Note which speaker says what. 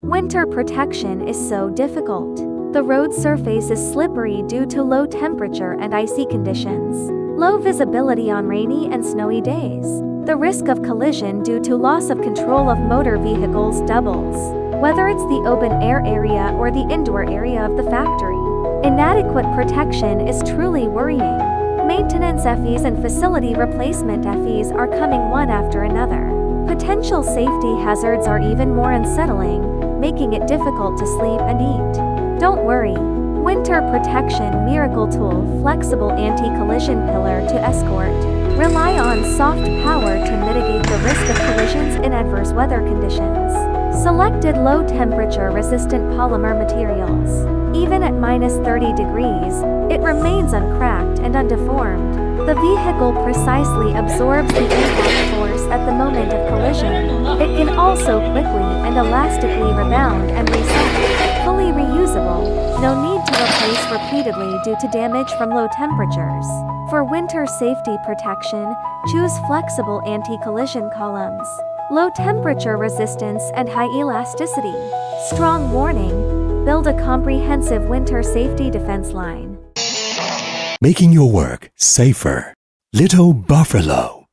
Speaker 1: Winter protection is so difficult. The road surface is slippery due to low temperature and icy conditions. Low visibility on rainy and snowy days. The risk of collision due to loss of control of motor vehicles doubles, whether it's the open-air area or the indoor area of the factory. Inadequate protection is truly worrying. Maintenance FEs and facility replacement FEs are coming one after another. Potential safety hazards are even more unsettling, making it difficult to sleep and eat. Don't worry. Winter Protection Miracle Tool Flexible Anti-Collision Pillar to Escort. Rely on soft power to mitigate the risk of collisions in adverse weather conditions. Selected low-temperature resistant polymer materials. Even at -30 degrees, it remains uncracked and undeformed. The vehicle precisely absorbs the impact force at the moment of collision. It can also quickly and elastically rebound and reset. Fully reusable. No need to replace repeatedly due to damage from low temperatures. For winter safety protection, choose flexible anti-collision columns. Low temperature resistance and high elasticity. Strong warning. Build a comprehensive winter safety defense line.
Speaker 2: Making your work safer. Little Buffalo.